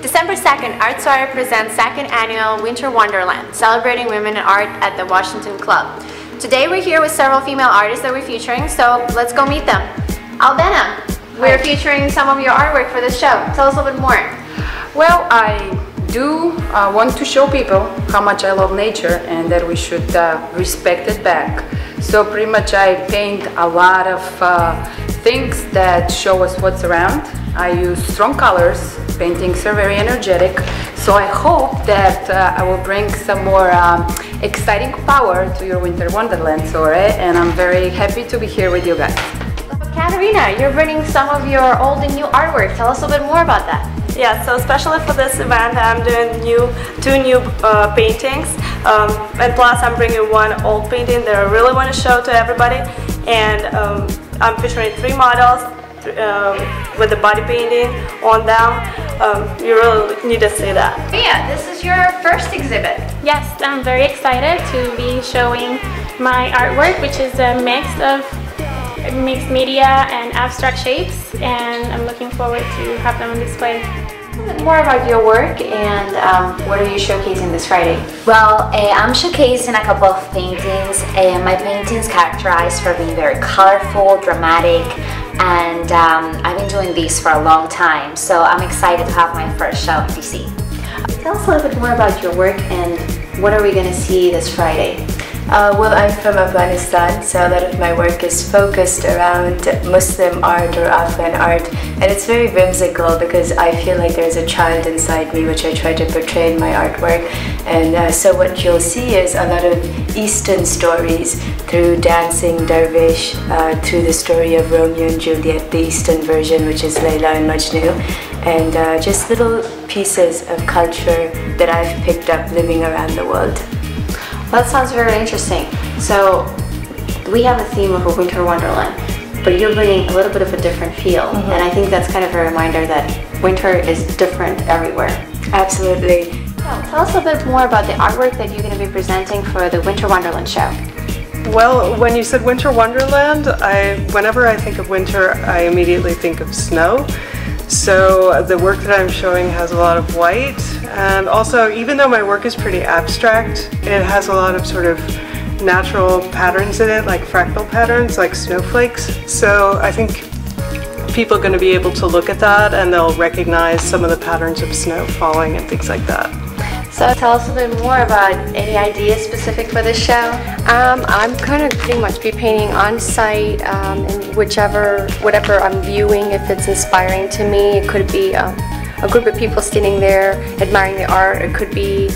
December 2nd, Art Soiree presents second annual Winter Wonderland, celebrating women in art at the Washington Club. Today we're here with several female artists that we're featuring, so let's go meet them. Albena, we're featuring some of your artwork for this show. Tell us a little bit more. Well, I do want to show people how much I love nature and that we should respect it back. So pretty much I paint a lot of things that show us what's around. I use strong colors, paintings are very energetic, so I hope that I will bring some more exciting power to your Winter Wonderland, Soiree, and I'm very happy to be here with you guys. Katerina, you're bringing some of your old and new artwork. Tell us a bit more about that. Yeah, so especially for this event, I'm doing two new paintings, and plus I'm bringing one old painting that I really want to show to everybody, and I'm featuring 3 models with the body painting on them. You really need to see that. Yeah, this is your first exhibit. Yes, I'm very excited to be showing my artwork, which is a mix of mixed media and abstract shapes, and I'm looking forward to have them on display. Tell us more about your work and what are you showcasing this Friday? Well, I'm showcasing a couple of paintings, and my paintings characterized for being very colorful, dramatic, and I've been doing these for a long time, so I'm excited to have my first show in DC. Tell us a little bit more about your work and what are we going to see this Friday? Well, I'm from Afghanistan, so a lot of my work is focused around Muslim art or Afghan art, and it's very whimsical because I feel like there's a child inside me which I try to portray in my artwork. And so what you'll see is a lot of Eastern stories through dancing dervish, through the story of Romeo and Juliet, the Eastern version, which is Layla and Majnun, and just little pieces of culture that I've picked up living around the world. That sounds very interesting. So we have a theme of a Winter Wonderland, but you're bringing a little bit of a different feel, and I think that's kind of a reminder that winter is different everywhere. Absolutely. So tell us a bit more about the artwork that you're going to be presenting for the Winter Wonderland show. Well, when you said Winter Wonderland, whenever I think of winter, I immediately think of snow. So the work that I'm showing has a lot of white, and also, even though my work is pretty abstract, it has a lot of sort of natural patterns in it, like fractal patterns, like snowflakes. So I think people are going to be able to look at that and they'll recognize some of the patterns of snow falling and things like that. So tell us a bit more about any ideas specific for this show. I'm kind of pretty much be painting on site, and whatever I'm viewing, if it's inspiring to me. It could be a group of people standing there admiring the art. It could be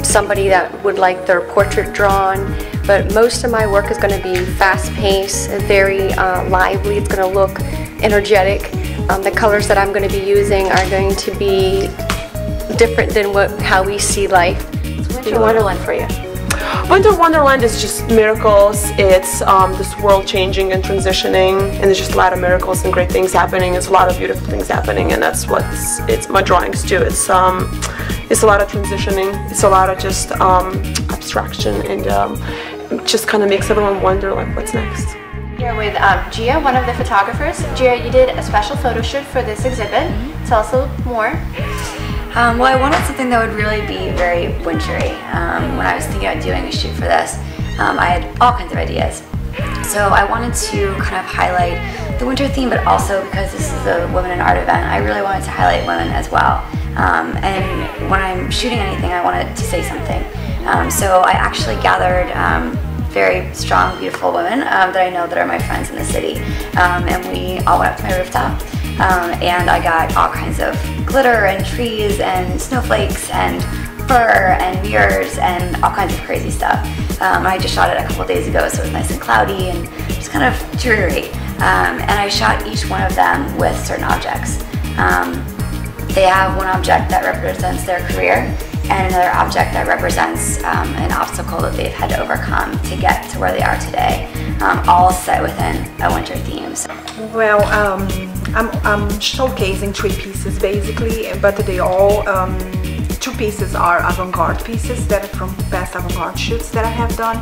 somebody that would like their portrait drawn. But most of my work is going to be fast-paced, very lively. It's going to look energetic. The colors that I'm going to be using are going to be different than how we see life. It's Winter Wonderland for you. Winter Wonderland is just miracles. It's this world changing and transitioning, and there's just a lot of miracles and great things happening. It's a lot of beautiful things happening, and that's what my drawings do. It's a lot of transitioning. It's a lot of just abstraction, and just kind of makes everyone wonder like what's next. Here with Gia, one of the photographers. Gia, you did a special photo shoot for this exhibit. Tell us a little more. Well, I wanted something that would really be very wintry. When I was thinking about doing a shoot for this, I had all kinds of ideas. So I wanted to kind of highlight the winter theme, but also because this is a women in art event, I really wanted to highlight women as well. And when I'm shooting anything, I wanted to say something. So I actually gathered very strong, beautiful women that I know that are my friends in the city. And we all went up to my rooftop. And I got all kinds of glitter and trees and snowflakes and fur and mirrors and all kinds of crazy stuff. I just shot it a couple days ago, so it was nice and cloudy and just kind of dreary. And I shot each one of them with certain objects. They have one object that represents their career, and another object that represents an obstacle that they've had to overcome to get to where they are today, all set within a winter theme. So. Well, I'm showcasing 3 pieces basically, but they all, 2 pieces are avant-garde pieces that are from past avant-garde shoots that I have done,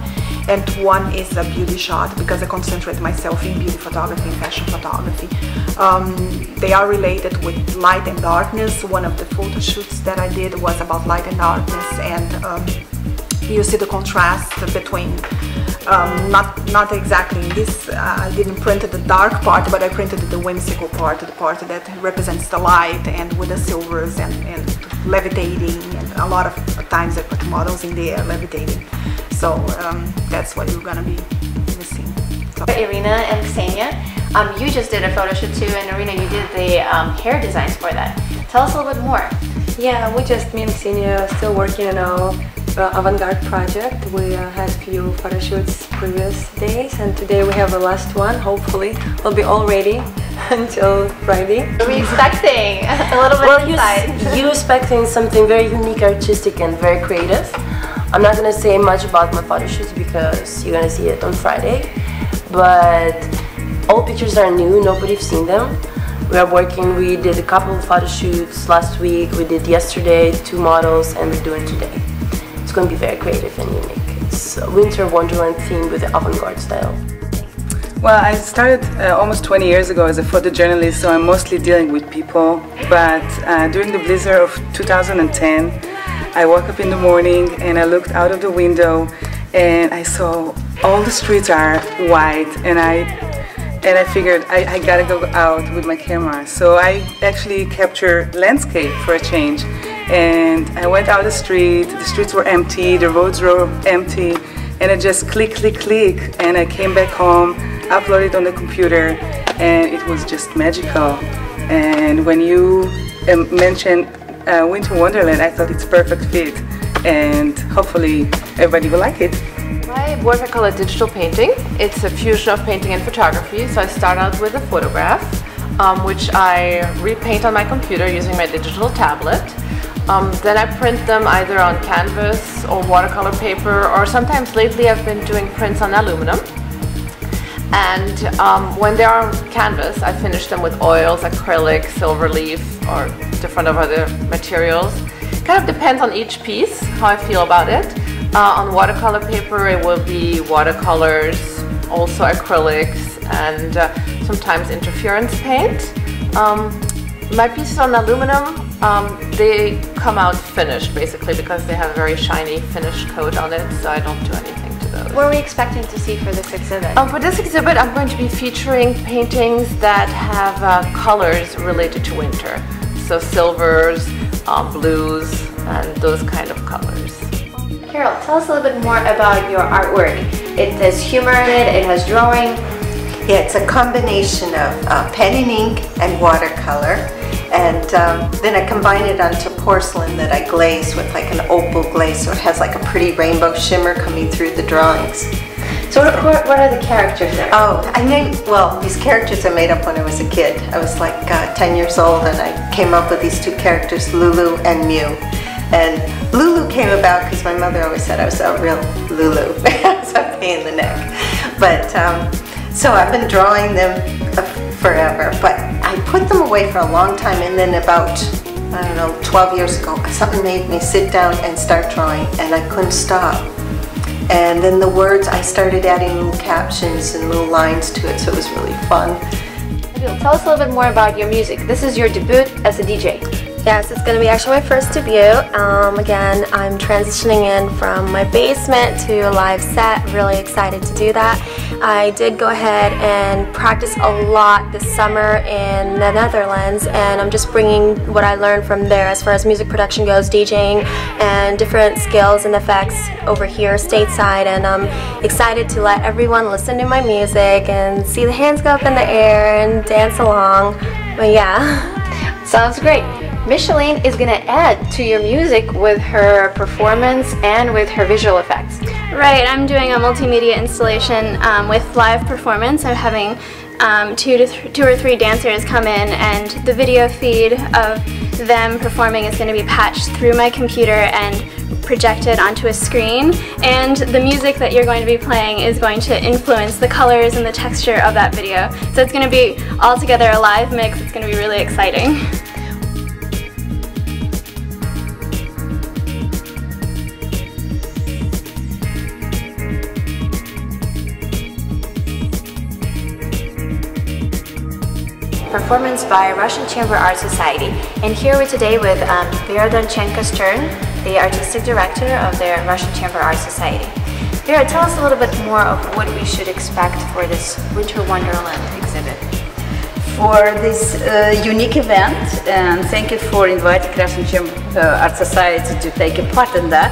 and 1 is a beauty shot because I concentrate myself in beauty photography and fashion photography. They are related with light and darkness. One of the photo shoots that I did was about light and darkness, and you see the contrast between, not exactly in this, I didn't print the dark part, but I printed the whimsical part, the part that represents the light and with the silvers and levitating, and a lot of times I put models in the air levitating. So that's what you're gonna be missing. So. Irina and Ksenia, you just did a photo shoot too, and Irina, you did the hair designs for that. Tell us a little bit more. Yeah, me and Ksenia are still working on our avant-garde project. We had a few photo shoots previous days, and today we have the last one. Hopefully we'll be all ready until Friday. What are we expecting? A little bit inside. You're expecting something very unique, artistic, and very creative. I'm not going to say much about my photo shoots because you're going to see it on Friday, but all pictures are new, nobody's seen them. We did a couple of photo shoots last week, we did yesterday, 2 models, and we're doing today. It's going to be very creative and unique. It's a winter wonderland theme with the avant-garde style. Well, I started almost 20 years ago as a photojournalist, so I'm mostly dealing with people, but during the blizzard of 2010, I woke up in the morning and I looked out of the window and I saw all the streets are white, and I figured I gotta go out with my camera. So I actually captured landscape for a change, and I went out the streets were empty, the roads were empty, and I just click, and I came back home, uploaded on the computer, and it was just magical. And when you mentioned Winter Wonderland, I thought it's perfect fit, and hopefully everybody will like it. My work, I call it digital painting. It's a fusion of painting and photography. So I start out with a photograph, which I repaint on my computer using my digital tablet. Then I print them either on canvas or watercolor paper, or sometimes lately I've been doing prints on aluminum. And when they're on canvas, I finish them with oils, acrylic, silver leaf, or different other materials. Kind of depends on each piece, how I feel about it. On watercolor paper, it will be watercolors, also acrylics, and sometimes interference paint. My pieces on aluminum, they come out finished basically because they have a very shiny finished coat on it, so I don't do anything to those. What are we expecting to see for this exhibit? For this exhibit, I'm going to be featuring paintings that have colors related to winter. So silvers, blues, and those kind of colors. Carol, tell us a little bit more about your artwork. It has humor in it, it has drawing. Yeah, it's a combination of pen and ink and watercolor, and then I combine it onto porcelain that I glaze with like an opal glaze, so it has like a pretty rainbow shimmer coming through the drawings. So what are the characters there? Oh, well, these characters I made up when I was a kid. I was like 10 years old, and I came up with these 2 characters, Lulu and Mew. And Lulu came about because my mother always said I was a real Lulu. I was a pain in the neck. But, so I've been drawing them forever, but I put them away for a long time, and then about, I don't know, 12 years ago, something made me sit down and start drawing, and I couldn't stop. And then the words, I started adding little captions and little lines to it, so it was really fun. Tell us a little bit more about your music. This is your debut as a DJ. Yes, it's going to be actually my first debut. Again, I'm transitioning in from my basement to a live set. Really excited to do that. I did go ahead and practice a lot this summer in the Netherlands, and I'm just bringing what I learned from there as far as music production goes, DJing, and different skills and effects over here stateside. And I'm excited to let everyone listen to my music and see the hands go up in the air and dance along. But yeah. Sounds great. Micheline is going to add to your music with her performance and with her visual effects. Right, I'm doing a multimedia installation with live performance. I'm having two or three dancers come in, and the video feed of them performing is going to be patched through my computer and projected onto a screen, and the music that you're going to be playing is going to influence the colors and the texture of that video. So it's going to be altogether a live mix. It's going to be really exciting. Performance by Russian Chamber Art Society. And here we're today with Vera Danchenko-Stern, the artistic director of the Russian Chamber Art Society. Vera, tell us a little bit more of what we should expect for this Winter Wonderland exhibit. For this unique event, and thank you for inviting Russian Chamber Art Society to take a part in that.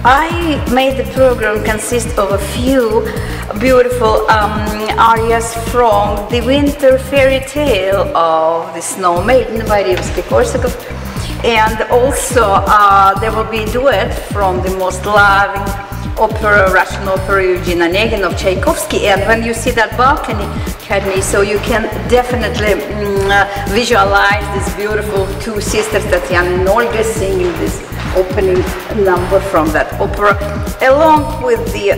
I made the program consist of a few beautiful arias from the winter fairy tale of the Snow Maiden by Rimsky-Korsakov, and also there will be a duet from the most loving opera, Russian opera Eugene Onegin of Tchaikovsky. And when you see that balcony, so you can definitely visualize these beautiful two sisters, Tatiana and Olga, singing this opening number from that opera, along with the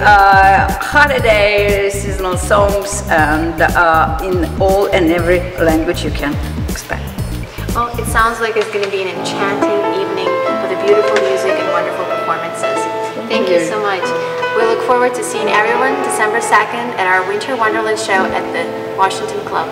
holiday seasonal songs, and in all and every language you can expect. Well, it sounds like it's going to be an enchanting evening with a beautiful music and wonderful performances. Thank you so much. We look forward to seeing everyone December 2nd at our Winter Wonderland show at the Washington Club.